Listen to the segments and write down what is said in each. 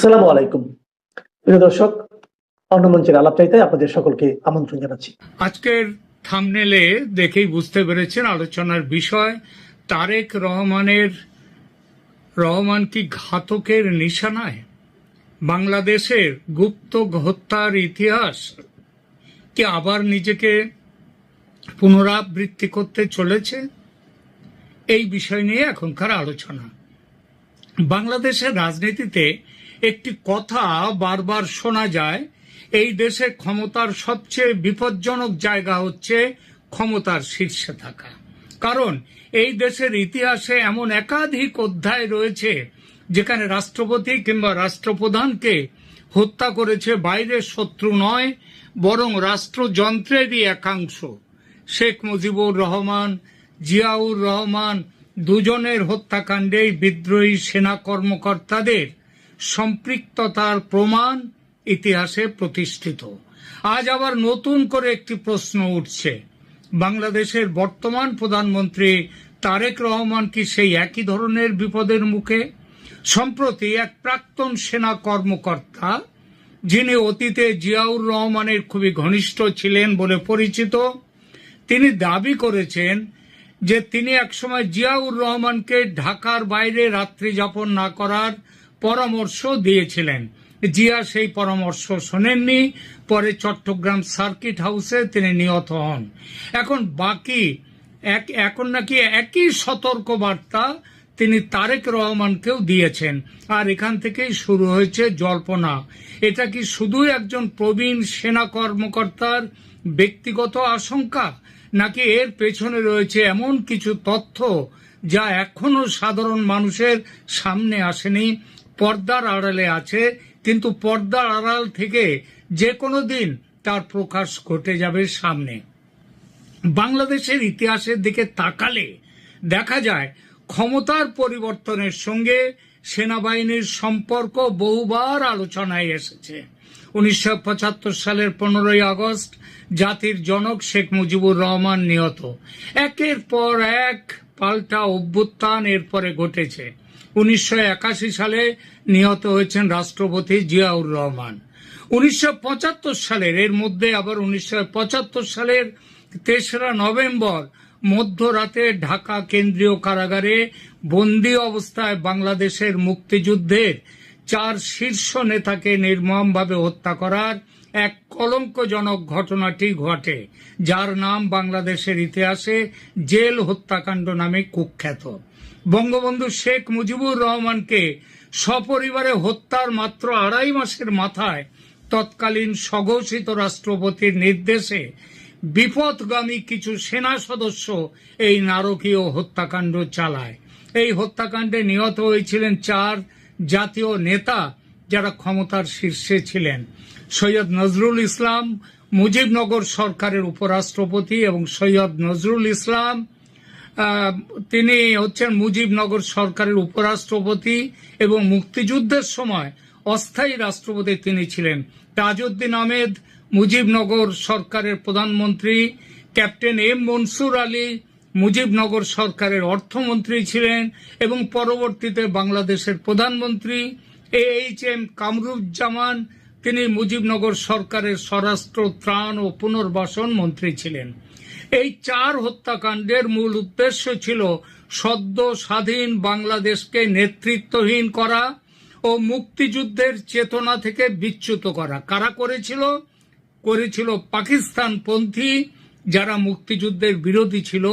আসসালামু আলাইকুম প্রিয় দর্শক, অন্য মঞ্চের আলাপচাইতে আপনাদের সকলকে আমন্ত্রণ জানাচ্ছি। আজকের থাম্বনেলে দেখেই বুঝতে পেরেছেন আলোচনার বিষয় তারেক রহমান কি ঘাতকের নিশানায়? বাংলাদেশের গুপ্ত হত্যার ইতিহাস কি আবার নিজেকে পুনরাবৃত্তি করতে চলেছে? এই বিষয় নিয়ে এখনকার আলোচনা। বাংলাদেশের রাজনীতিতে একটি কথা বারবার শোনা যায়, এই দেশে ক্ষমতার সবচেয়ে বিপজ্জনক জায়গা হচ্ছে ক্ষমতার শীর্ষে থাকা। কারণ এই দেশের ইতিহাসে এমন একাধিক অধ্যায় রয়েছে যেখানে রাষ্ট্রপতি কিংবা রাষ্ট্রপ্রধানকে হত্যা করেছে বাইরের শত্রু নয়, বরং রাষ্ট্রযন্ত্রেরই একাংশ। শেখ মুজিবুর রহমান, জিয়াউর রহমান দুজনের হত্যাকাণ্ডেই বিদ্রোহী সেনা কর্মকর্তাদের সম্পৃক্ততার প্রমাণ ইতিহাসে প্রতিষ্ঠিত। আজ আবার নতুন করে একটি প্রশ্ন উঠছে, বাংলাদেশের বর্তমান প্রধানমন্ত্রী তারেক রহমান কি সেই একই ধরনের বিপদের মুখে? সম্প্রতি এক প্রাক্তন সেনা কর্মকর্তা, যিনি অতীতে জিয়াউর রহমানের খুবই ঘনিষ্ঠ ছিলেন বলে পরিচিত, তিনি দাবি করেছেন যে তিনি একসময় জিয়াউর রহমানকে ঢাকার বাইরে রাত্রি যাপন না করার পরামর্শ দিয়েছিলেন। জিয়া সেই পরামর্শ শোনেননি, পরে চট্টগ্রাম সার্কিট হাউসে তিনি নিহত হন। এখন নাকি একই সতর্ক বার্তা তিনি তারেক রহমানকেও দিয়েছেন, আর এখান থেকেই শুরু হয়েছে জল্পনা। এটা কি শুধুই একজন প্রবীণ সেনা কর্মকর্তার ব্যক্তিগত আশঙ্কা, নাকি এর পেছনে রয়েছে এমন কিছু তথ্য যা এখনো সাধারণ মানুষের সামনে আসেনি, পর্দার আড়ালে আছে, কিন্তু পর্দার আড়াল থেকে যে কোনো দিন তার প্রকাশ ঘটে যাবে সামনে? বাংলাদেশের ইতিহাসের দিকে তাকালে দেখা যায় ক্ষমতার পরিবর্তনের সঙ্গে সেনাবাহিনীর সম্পর্ক বহুবার আলোচনায় এসেছে। 1975 সালের 15ই আগস্ট জাতির জনক শেখ মুজিবুর রহমান নিহত। একের পর এক পাল্টা অভ্যুত্থান এরপরে ঘটেছে। 1981 সালে নিহত হয়েছেন রাষ্ট্রপতি জিয়াউর রহমান। 1975 সালের এর মধ্যে আবার 1975 সালের 3রা নভেম্বর মধ্যরাতে ঢাকা কেন্দ্রীয় কারাগারে বন্দী অবস্থায় বাংলাদেশের মুক্তিযুদ্ধের 4 শীর্ষ নেতাকে নির্মমভাবে হত্যা করার এক কলঙ্কজনক ঘটনাটি ঘটে, যার নাম বাংলাদেশের ইতিহাসে জেল হত্যাকাণ্ড নামে কুখ্যাত। বঙ্গবন্ধু শেখ মুজিবুর রহমানকে সপরিবারে হত্যার মাত্র 2.5 মাসের মাথায় তৎকালীন স্বঘোষিত রাষ্ট্রপতির নির্দেশে বিপথগামী কিছু সেনা সদস্য এই নারকীয় হত্যাকাণ্ড চালায়। এই হত্যাকাণ্ডে নিহত হয়েছিলেন 4 জাতীয় নেতা যারা ক্ষমতার শীর্ষে ছিলেন। সৈয়দ নজরুল ইসলাম, মুজিবনগর সরকারের উপরাষ্ট্রপতি, এবং সৈয়দ নজরুল ইসলাম তিনি হচ্ছেন মুজিবনগর সরকারের উপরাষ্ট্রপতি এবং মুক্তিযুদ্ধের সময় অস্থায়ী রাষ্ট্রপতি তিনি ছিলেন। তাজউদ্দিন আহমেদ মুজিবনগর সরকারের প্রধানমন্ত্রী, ক্যাপ্টেন এম মনসুর আলী মুজিবনগর সরকারের অর্থমন্ত্রী ছিলেন এবং পরবর্তীতে বাংলাদেশের প্রধানমন্ত্রী। এইচ.এম. কামরুজ্জামান তিনি মুজিবনগর সরকারের স্বরাষ্ট্র, ত্রাণ ও পুনর্বাসন মন্ত্রী ছিলেন। এই 4 হত্যাকাণ্ডের মূল উদ্দেশ্য ছিল সদ্য স্বাধীন বাংলাদেশকে নেতৃত্বহীন করা ও মুক্তিযুদ্ধের চেতনা থেকে বিচ্যুত করা। কারা করেছিল পাকিস্তানপন্থী যারা মুক্তিযুদ্ধের বিরোধী ছিল,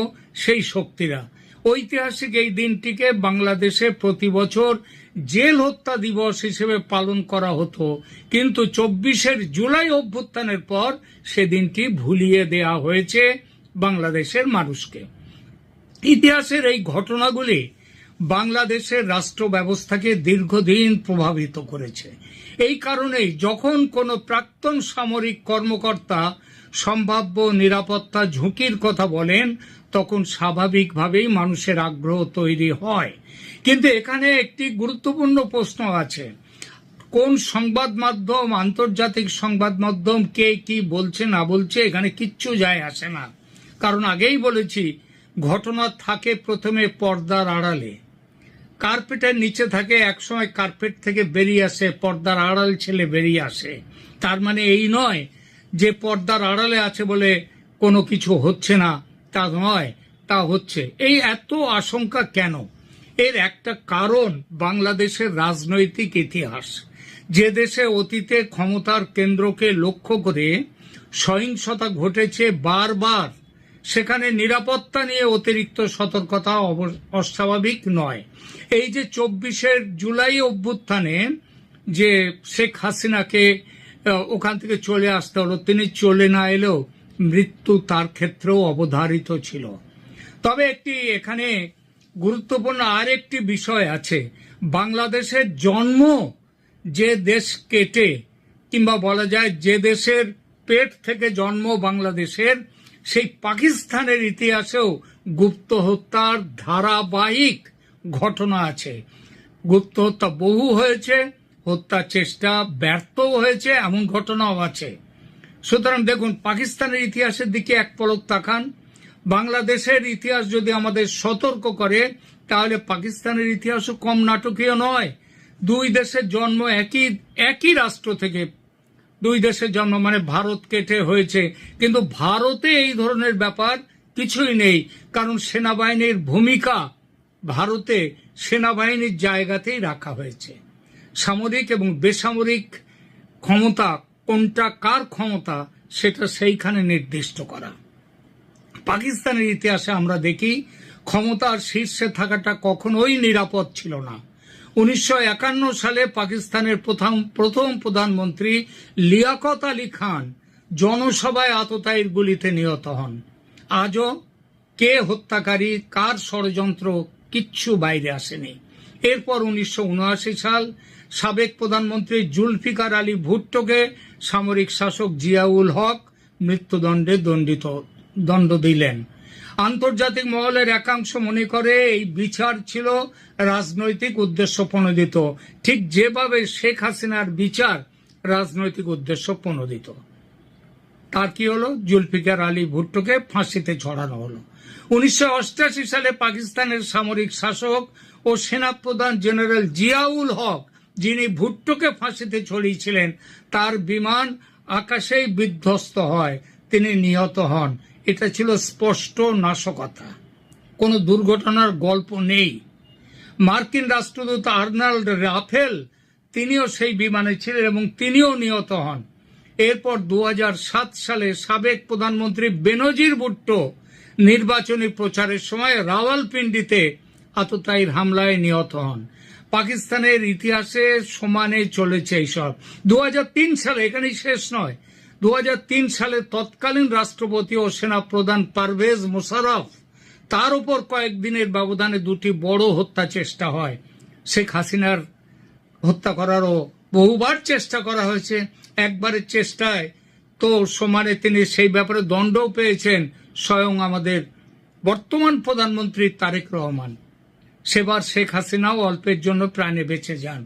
সেই শক্তিরা। ঐতিহাসিক এই দিনটিকে বাংলাদেশে প্রতি বছর জেল হত্যা দিবস হিসেবে পালন করা হতো, কিন্তু 24 জুলাই অভ্যুত্থানের পর সেদিনটি ভুলিয়ে দেয়া হয়েছে বাংলাদেশের মানুষকে। ইতিহাসের এই ঘটনাগুলি বাংলাদেশের রাষ্ট্র ব্যবস্থাকে দীর্ঘদিন প্রভাবিত করেছে। এই কারণেই যখন কোনো প্রাক্তন সামরিক কর্মকর্তা সম্ভাব্য নিরাপত্তা ঝুঁকির কথা বলেন, তখন স্বাভাবিকভাবেই মানুষের আগ্রহ তৈরি হয়। কিন্তু এখানে একটি গুরুত্বপূর্ণ প্রশ্ন আছে, কোন সংবাদ মাধ্যম, আন্তর্জাতিক সংবাদ মাধ্যম কে কি বলছে না বলছে এখানে কিচ্ছু যায় আসে না। কারণ আগেই বলেছি, ঘটনা থাকে প্রথমে পর্দার আড়ালে। কার্পেটের নিচে থাকে, একসময় কার্পেট থেকে বেরিয়ে আসে, পর্দার আড়াল ছেলে বেরিয়ে আসে। তার মানে এই নয় যে পর্দার আড়ালে আছে বলে কোনো কিছু হচ্ছে না, তা নয়, তা হচ্ছে। এই এত আশঙ্কা কেন? এর একটা কারণ বাংলাদেশের রাজনৈতিক ইতিহাস। যে দেশে অতীতে ক্ষমতার কেন্দ্রকে লক্ষ্য করে সহিংসতা ঘটেছে বারবার, সেখানে নিরাপত্তা নিয়ে অতিরিক্ত সতর্কতা অস্বাভাবিক নয়। এই যে 24 জুলাই অভ্যুত্থানে যে শেখ হাসিনাকে ওখান থেকে চলে আসতে হলো, তিনি চলে না এলেও মৃত্যু তার ক্ষেত্রেও অবধারিত ছিল। তবে একটি এখানে গুরুত্বপূর্ণ আরেকটি বিষয় আছে। বাংলাদেশের জন্ম যে দেশ কেটে, কিংবা বলা যায় যে দেশের পেট থেকে জন্ম বাংলাদেশের, সেই পাকিস্তানের ইতিহাসেও গুপ্ত হত্যার ধারাবাহিক ঘটনা আছে। গুপ্ত হত্যা বহু হয়েছে, হত্যা চেষ্টা ব্যর্থও হয়েছে, এমন ঘটনাও আছে। সুতরাং দেখুন, পাকিস্তানের ইতিহাসের দিকে এক পলক তাকান। বাংলাদেশের ইতিহাস যদি আমাদের সতর্ক করে, তাহলে পাকিস্তানের ইতিহাসও কম নাটকীয় নয়। দুই দেশের জন্ম একই রাষ্ট্র থেকে, দুই দেশের জন্ম, মানে ভারত কেটে হয়েছে, কিন্তু ভারতে এই ধরনের ব্যাপার কিছুই নেই। কারণ সেনাবাহিনীর ভূমিকা ভারতে সেনাবাহিনীর জায়গাতেই রাখা হয়েছে। সামরিক এবং বেসামরিক ক্ষমতা কোনটা কার ক্ষমতা, সেটা সেইখানে নির্দিষ্ট করা। পাকিস্তানের ইতিহাসে আমরা দেখি ক্ষমতার শীর্ষে থাকাটা কখনোই নিরাপদ ছিল না। 1951 সালে পাকিস্তানের প্রথম প্রধানমন্ত্রী লিয়াকত আলী খান জনসভায় আততায়ীর গুলিতে নিহত হন। আজও কে হত্যাকারী, কার ষড়যন্ত্র, কিচ্ছু বাইরে আসেনি। এরপর 1979 সাল সাবেক প্রধানমন্ত্রী জুলফিকার আলী ভুট্টোকে সামরিক শাসক জিয়াউল হক মৃত্যুদণ্ডে দণ্ড দিলেন। আন্তর্জাতিক মহলের একাংশ মনে করে এই বিচার ছিল রাজনৈতিক উদ্দেশ্য প্রণোদিত, ঠিক যেভাবে শেখ হাসিনার বিচার রাজনৈতিক উদ্দেশ্য প্রণোদিত। তার কি হলো? জুলফিকার আলী ভুট্টোকে ফাঁসিতে ঝরানো হলো। 1988 সালে পাকিস্তানের সামরিক শাসক ও সেনাপ্রধান জেনারেল জিয়াউল হক, যিনি ভুট্টোকে ফাঁসিতে ছড়িয়েছিলেন, তার বিমান আকাশেই বিধ্বস্ত হয়, তিনি নিহত হন। এটা ছিল স্পষ্ট নাশকতা, কোনো দুর্ঘটনার গল্প নেই। মার্কিন রাষ্ট্রদূত আর্নল্ড রাফেল, তিনিও সেই বিমানে ছিলেন এবং তিনিও নিহত হন। এরপর 2007 সালে সাবেক প্রধানমন্ত্রী বেনজির ভুট্টো নির্বাচনী প্রচারের সময় রাওয়ালপিন্ডিতে আততায়ীর হামলায় নিহত হন। পাকিস্তানের ইতিহাসে সমানে চলেছে এইসব। 2003 সালে, এখানেই শেষ নয়, 2003 সালে তৎকালীন রাষ্ট্রপতি ও সেনাপ্রধান পারভেজ মুশারফ, তার উপর কয়েকদিনের ব্যবধানে দুটি বড় হত্যা চেষ্টা হয়। শেখ হাসিনার হত্যা করারও বহুবার চেষ্টা করা হয়েছে। একবারের চেষ্টায় তো সমানে তিনি সেই ব্যাপারে দণ্ডও পেয়েছেন স্বয়ং আমাদের বর্তমান প্রধানমন্ত্রী তারেক রহমান। সেবার শেখ হাসিনাও অল্পের জন্য প্রাণে বেঁচে যান।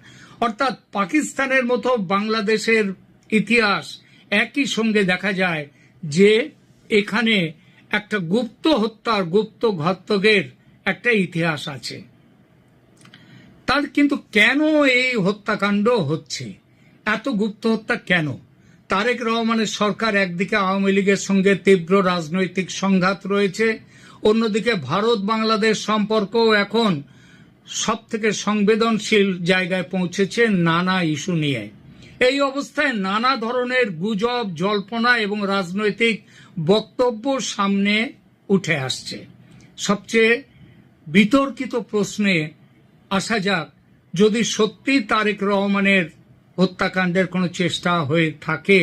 অর্থাৎ পাকিস্তানের মতো বাংলাদেশের ইতিহাস একই সঙ্গে দেখা যায় যে এখানে একটা গুপ্ত হত্যার, গুপ্ত ঘাতকের একটা ইতিহাস আছে। তার কিন্তু কেন এই হত্যাকাণ্ড হচ্ছে, এত গুপ্ত হত্যা কেন? তারেক রহমানের সরকার একদিকে আওয়ামী লীগের সঙ্গে তীব্র রাজনৈতিক সংঘাত রয়েছে, অন্যদিকে ভারত বাংলাদেশ সম্পর্ক এখন সব থেকে সংবেদনশীল জায়গায় পৌঁছেছে নানা ইস্যু নিয়ে। এই অবস্থায় নানা ধরনের গুজব, জল্পনা এবং রাজনৈতিক বক্তব্য সামনে উঠে আসছে। সবচেয়ে বিতর্কিত প্রশ্নে আসা যাক, যদি সত্যি তারেক রহমানের হত্যাকাণ্ডের কোনো চেষ্টা হয়ে থাকে,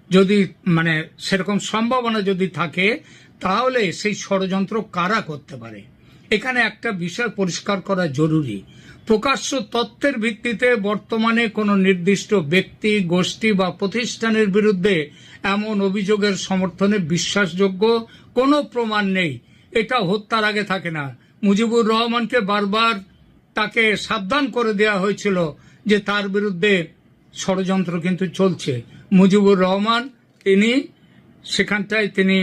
যদি মানে সেরকম সম্ভাবনা যদি থাকে, তাহলে সেই ষড়যন্ত্র কারা করতে পারে? এখানে একটা বিষয় পরিষ্কার করা জরুরি। প্রকাশ্য তথ্যের ভিত্তিতে বর্তমানে কোনো নির্দিষ্ট ব্যক্তি, গোষ্ঠী বা প্রতিষ্ঠানের বিরুদ্ধে এমন অভিযোগের সমর্থনে বিশ্বাসযোগ্য কোনো প্রমাণ নেই। এটা হত্যার আগে থাকে না। মুজিবুর রহমানকে বারবার তাকে সাবধান করে দেওয়া হয়েছিল যে তার বিরুদ্ধে ষড়যন্ত্র কিন্তু চলছে। মুজিবুর রহমান তিনি সেখানটায় তিনি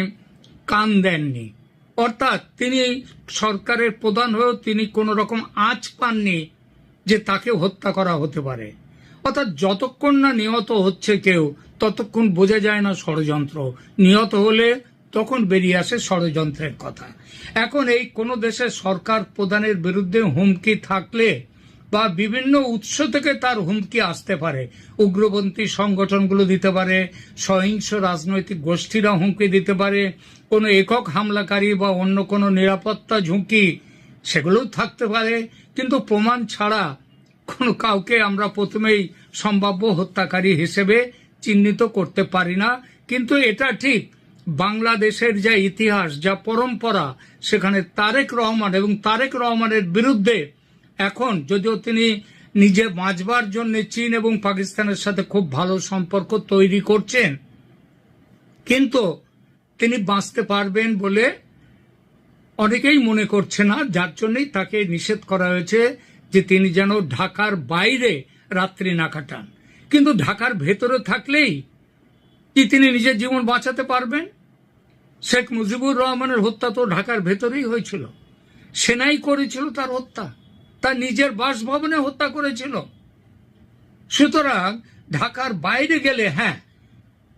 কান দেননি, অর্থাৎ তিনি সরকারের প্রধান হয়েও তিনি কোন রকম আঁচ পাননি যে তাকে হত্যা করা হতে পারে। অর্থাৎ যতক্ষণ না নিহত হচ্ছে কেউ ততক্ষণ বোঝা যায় না ষড়যন্ত্র, নিহত হলে তখন বেরিয়ে আসে ষড়যন্ত্রের কথা। এখন এই কোন দেশের সরকার প্রধানের বিরুদ্ধে হুমকি থাকলে বা বিভিন্ন উৎস থেকে তার হুমকি আসতে পারে, উগ্রপন্থী সংগঠনগুলো দিতে পারে, সহিংস রাজনৈতিক গোষ্ঠীরা হুমকি দিতে পারে, কোনো একক হামলাকারী বা অন্য কোনো নিরাপত্তা ঝুঁকি সেগুলোও থাকতে পারে, কিন্তু প্রমাণ ছাড়া কোনো কাউকে আমরা প্রথমেই সম্ভাব্য হত্যাকারী হিসেবে চিহ্নিত করতে পারি না। কিন্তু এটা ঠিক, বাংলাদেশের যা ইতিহাস, যা পরম্পরা, সেখানে তারেক রহমান এবং তারেক রহমানের বিরুদ্ধে এখন যদিও তিনি নিজে বাঁচবার জন্য চীন এবং পাকিস্তানের সাথে খুব ভালো সম্পর্ক তৈরি করছেন, কিন্তু তিনি বাঁচতে পারবেন বলে অনেকেই মনে করছে না, যার জন্যই তাকে নিষেধ করা হয়েছে যে তিনি যেন ঢাকার বাইরে রাত্রি না কাটান। কিন্তু ঢাকার ভেতরে থাকলেই কি তিনি নিজের জীবন বাঁচাতে পারবেন? শেখ মুজিবুর রহমানের হত্যা তো ঢাকার ভেতরেই হয়েছিল, সেনাই করেছিল তার হত্যা, তার নিজের বাসভবনে হত্যা করেছিল। সুতরাং ঢাকার বাইরে গেলে, হ্যাঁ,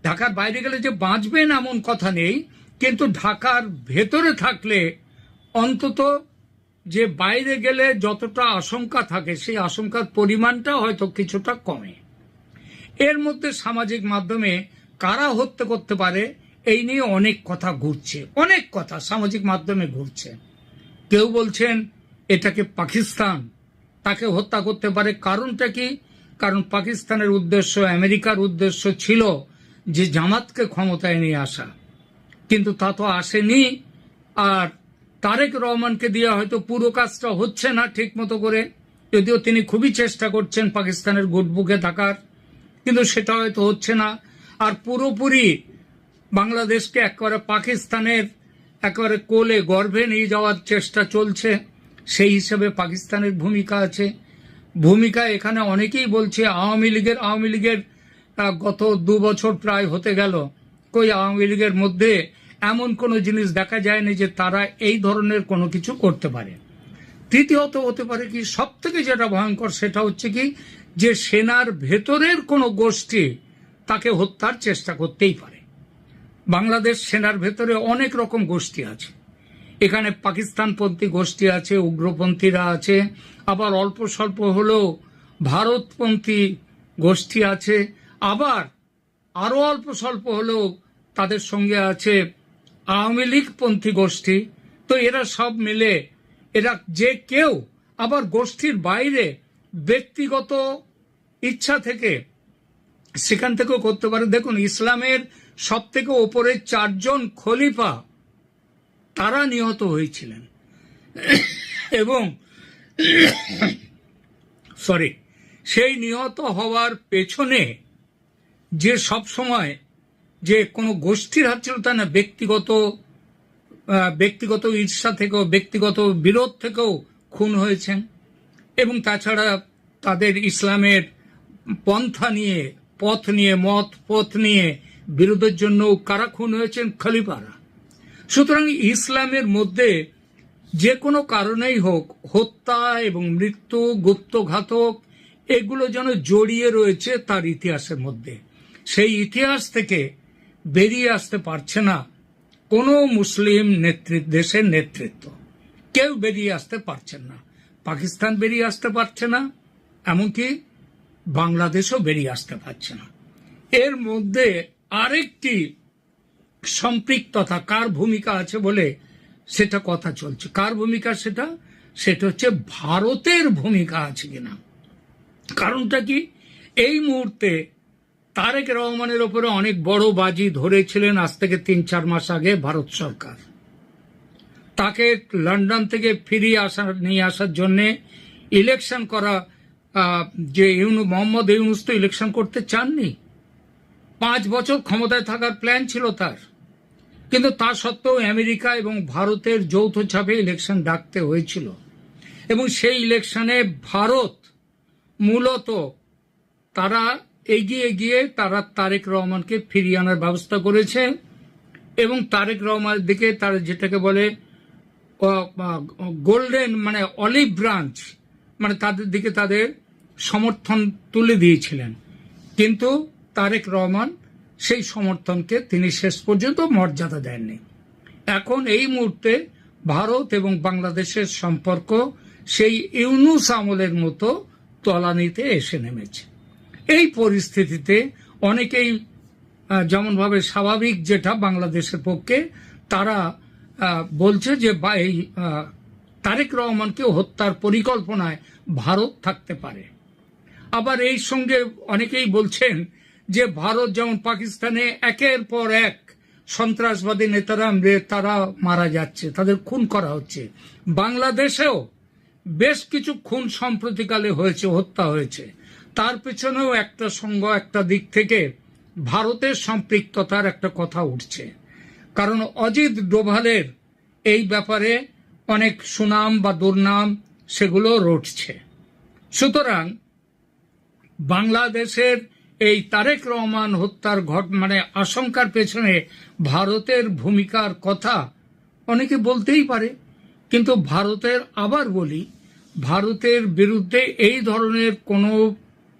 ঢাকার বাইরে গেলে যে বাঁচবেন এমন কথা নেই, কিন্তু ঢাকার ভেতরে থাকলে অন্তত যে বাইরে গেলে যতটা আশঙ্কা থাকে সেই আশঙ্কার পরিমাণটা হয়তো কিছুটা কমে। এর মধ্যে সামাজিক মাধ্যমে কারা হত্যা করতে পারে এই নিয়ে অনেক কথা ঘুরছে, অনেক কথা সামাজিক মাধ্যমে ঘুরছে। কেউ বলছেন এটাকে পাকিস্তান তাকে হত্যা করতে পারে। কারণটা কি? কারণ পাকিস্তানের উদ্দেশ্য, আমেরিকার উদ্দেশ্য ছিল যে জামাতকে ক্ষমতায় নিয়ে আসা, কিন্তু তা তো আসেনি। আর তারেক রহমানকে দিয়ে হয়তো পুরো কাজটা হচ্ছে না ঠিক মতো করে, যদিও তিনি খুবই চেষ্টা করছেন পাকিস্তানের গুডবুকে থাকার, কিন্তু সেটা হয়তো হচ্ছে না। আর পুরোপুরি বাংলাদেশকে একেবারে পাকিস্তানের একেবারে কোলে গর্ভে নিয়ে যাওয়ার চেষ্টা চলছে, সেই হিসেবে পাকিস্তানের ভূমিকা আছে। ভূমিকা এখানে অনেকেই বলছে আওয়ামী লীগের গত 2 বছর প্রায় হতে গেল, কই আওয়ামী লীগের মধ্যে এমন কোনো জিনিস দেখা যায়নি যে তারা এই ধরনের কোনো কিছু করতে পারে। তৃতীয়ত হতে পারে কি, সব থেকে যেটা ভয়ঙ্কর সেটা হচ্ছে কি, যে সেনার ভেতরের কোনো গোষ্ঠী তাকে হত্যার চেষ্টা করতেই পারে। বাংলাদেশ সেনার ভেতরে অনেক রকম গোষ্ঠী আছে, এখানে পাকিস্তানপন্থী গোষ্ঠী আছে, উগ্রপন্থীরা আছে, আবার অল্প স্বল্প হলেও ভারতপন্থী গোষ্ঠী আছে, আবার আরো অল্প স্বল্প হলেও তাদের সঙ্গে আছে আওয়ামী লীগপন্থী গোষ্ঠী। তো এরা সব মিলে এরা যে কেউ আবার গোষ্ঠীর বাইরে ব্যক্তিগত ইচ্ছা থেকে সেখান থেকেও করতে পারে। দেখুন, ইসলামের সব থেকে ওপরে 4 জন খলিফা তারা নিহত হয়েছিলেন এবং সেই নিহত হওয়ার পেছনে যে সব সময় যে কোনো গোষ্ঠীর হাত ছিল তা না, ব্যক্তিগত ঈর্ষা থেকেও, ব্যক্তিগত বিরোধ থেকেও খুন হয়েছেন। এবং তাছাড়া তাদের ইসলামের পন্থা নিয়ে, পথ নিয়ে বিরোধের জন্য কারা খুন হয়েছেন? খলিফারা। সুতরাং ইসলামের মধ্যে যে কোনো কারণেই হোক হত্যা এবং মৃত্যু, গুপ্তঘাতক, এগুলো যেন জড়িয়ে রয়েছে তার ইতিহাসের মধ্যে। সেই ইতিহাস থেকে বেরিয়ে আসতে পারছে না কোনো মুসলিম দেশের নেতৃত্ব, কেউ বেরিয়ে আসতে পারছেন না। পাকিস্তান বেরিয়ে আসতে পারছে না, এমনকি বাংলাদেশও বেরিয়ে আসতে পারছে না। এর মধ্যে আরেকটি সম্পৃক্ততা, কার ভূমিকা আছে বলে সেটা কথা চলছে। কার ভূমিকা? সেটা হচ্ছে ভারতের ভূমিকা আছে কিনা। কারণটা কি, এই মুহূর্তে তারেক রহমানের ওপরে অনেক বড় বাজি ধরেছিলেন আজ থেকে 3-4 মাস আগে ভারত সরকার। তাকে লন্ডন থেকে নিয়ে আসার জন্য ইলেকশন করা, যে মোহাম্মদ ইউনূস তো ইলেকশন করতে চাননি, 5 বছর ক্ষমতায় থাকার প্ল্যান ছিল তার, কিন্তু তা সত্ত্বেও আমেরিকা এবং ভারতের যৌথ চাপে ইলেকশন ডাকতে হয়েছিল। এবং সেই ইলেকশনে ভারত মূলত তারা এগিয়ে গিয়ে তারা তারেক রহমানকে ফিরিয়ে আনার ব্যবস্থা করেছে এবং তারেক রহমানের দিকে তারা যেটাকে বলে গোল্ডেন মানে অলিভ ব্রাঞ্চ মানে তাদের দিকে তাদের সমর্থন তুলে দিয়েছিলেন, কিন্তু তারেক রহমান সেই সমর্থনকে তিনি শেষ পর্যন্ত মর্যাদা দেননি। এখন এই মুহূর্তে ভারত এবং বাংলাদেশের সম্পর্ক সেই ইউনূস আমলের মতো তলানিতে এসে নেমেছে। এই পরিস্থিতিতে অনেকেই যেমনভাবে স্বাভাবিক যেটা বাংলাদেশের পক্ষে, তারা বলছে যে এই তারেক রহমানকে হত্যার পরিকল্পনায় ভারত থাকতে পারে। আবার এই সঙ্গে অনেকেই বলছেন যে ভারত যেমন পাকিস্তানে একের পর এক সন্ত্রাসবাদী নেতারা তারা মারা যাচ্ছে, তাদের খুন করা হচ্ছে, বাংলাদেশেও বেশ কিছু খুন সম্প্রতিকালে হয়েছে, হত্যা হয়েছে, তার পেছনেও একটা সঙ্গ একটা দিক থেকে ভারতের সম্পৃক্ততার একটা কথা উঠছে। কারণ অজিত ডোভালের এই ব্যাপারে অনেক সুনাম বা দুর্নাম সেগুলো রটছে। সুতরাং বাংলাদেশের এই তারেক রহমান হত্যার মানে আশঙ্কার পেছনে ভারতের ভূমিকার কথা অনেকে বলতেই পারে, কিন্তু ভারতের আবার বলি, ভারতের বিরুদ্ধে এই ধরনের কোনো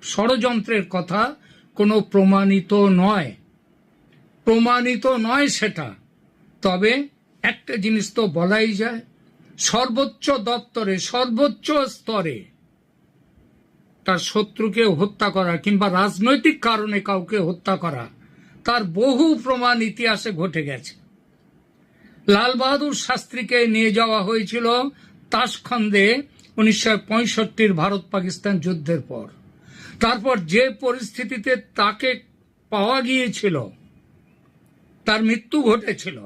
ষড়যন্ত্রের কথা কোনো প্রমাণিত নয় সেটা। তবে একটা জিনিস তো বলাই যায়, সর্বোচ্চ দপ্তরে সর্বোচ্চ স্তরে তার শত্রুকে হত্যা করা কিংবা রাজনৈতিক কারণে কাউকে হত্যা করা, তার বহু প্রমাণ ইতিহাসে ঘটে গেছে। লাল বাহাদুর শাস্ত্রীকে নিয়ে যাওয়া হয়েছিল তাশখন্দে 1965 ভারত পাকিস্তান যুদ্ধের পর। তারপর যে পরিস্থিতিতে তাকে পাওয়া গিয়েছিল, তার মৃত্যু ঘটেছিল,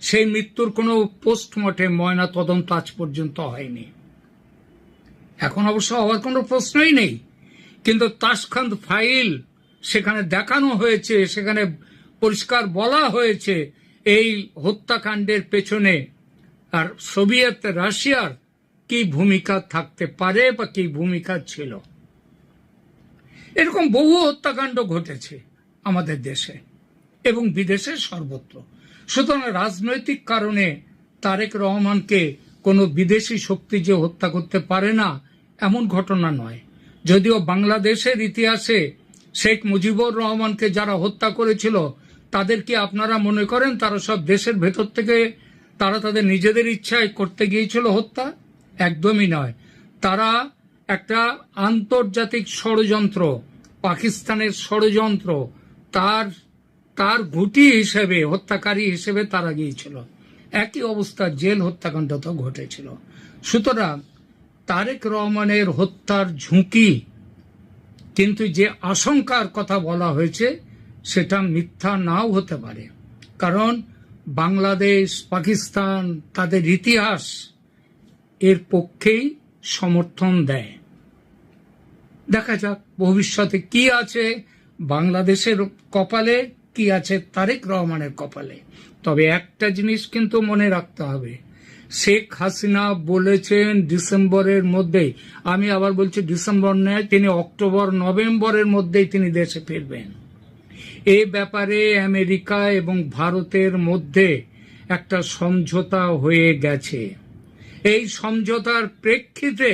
সেই মৃত্যুর কোনো পোস্টমর্টেম ময়না তদন্ত আজ পর্যন্ত হয়নি। এখন অবশ্য হওয়ার কোনো প্রশ্নই নেই, কিন্তু তাশখন্দ ফাইল সেখানে দেখানো হয়েছে, সেখানে পরিষ্কার বলা হয়েছে এই হত্যাকাণ্ডের পেছনে আর সোভিয়েত রাশিয়ার কি ভূমিকা থাকতে পারে বা কি ভূমিকা ছিল। এরকম বহু হত্যাকাণ্ড ঘটেছে আমাদের দেশে এবং বিদেশে সর্বত্র। সুতরাং রাজনৈতিক কারণে তারেক রহমানকে কোনো বিদেশি শক্তি যে হত্যা করতে পারে না এমন ঘটনা নয়। যদিও বাংলাদেশের ইতিহাসে শেখ মুজিবুর রহমানকে যারা হত্যা করেছিল তাদের কি আপনারা মনে করেন তারা সব দেশের ভেতর থেকে তারা তাদের নিজেদের ইচ্ছায় করতে গিয়েছিল হত্যা? একদমই নয়। তারা একটা আন্তর্জাতিক ষড়যন্ত্র, পাকিস্তানের ষড়যন্ত্র, তার ঘুঁটি হিসেবে, হত্যাকারী হিসেবে তারা গিয়েছিল। একই অবস্থা জেল হত্যাকাণ্ড তো ঘটেছিল। সুতরাং তারেক রহমানের হত্যার ঝুঁকি, কিন্তু যে আশঙ্কার কথা বলা হয়েছে সেটা মিথ্যা নাও হতে পারে। কারণ বাংলাদেশ, পাকিস্তান তাদের ইতিহাস এর পক্ষেই সমর্থন দেয়। দেখা যাক ভবিষ্যতে কি আছে বাংলাদেশের কপালে, কি আছে তারেক রহমানের কপালে। তবে একটা জিনিস কিন্তু মনে রাখতে হবে, শেখ হাসিনা বলেছেন ডিসেম্বরের মধ্যেই, আমি আবার বলছি ডিসেম্বর নয়, তিনি অক্টোবর নভেম্বরের মধ্যেই তিনি দেশে ফিরবেন। এ ব্যাপারে আমেরিকা এবং ভারতের মধ্যে একটা সমঝোতা হয়ে গেছে। এই সমঝোতার প্রেক্ষিতে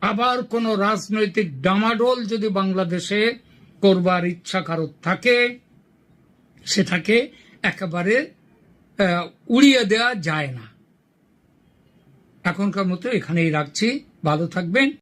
আবার কোন রাজনৈতিক ডামাডোল যদি বাংলাদেশে করবার ইচ্ছা কারোর থাকে, সেটাকে একেবারে উড়িয়ে দেওয়া যায় না। এখনকার মতো এখানেই রাখছি, ভালো থাকবেন।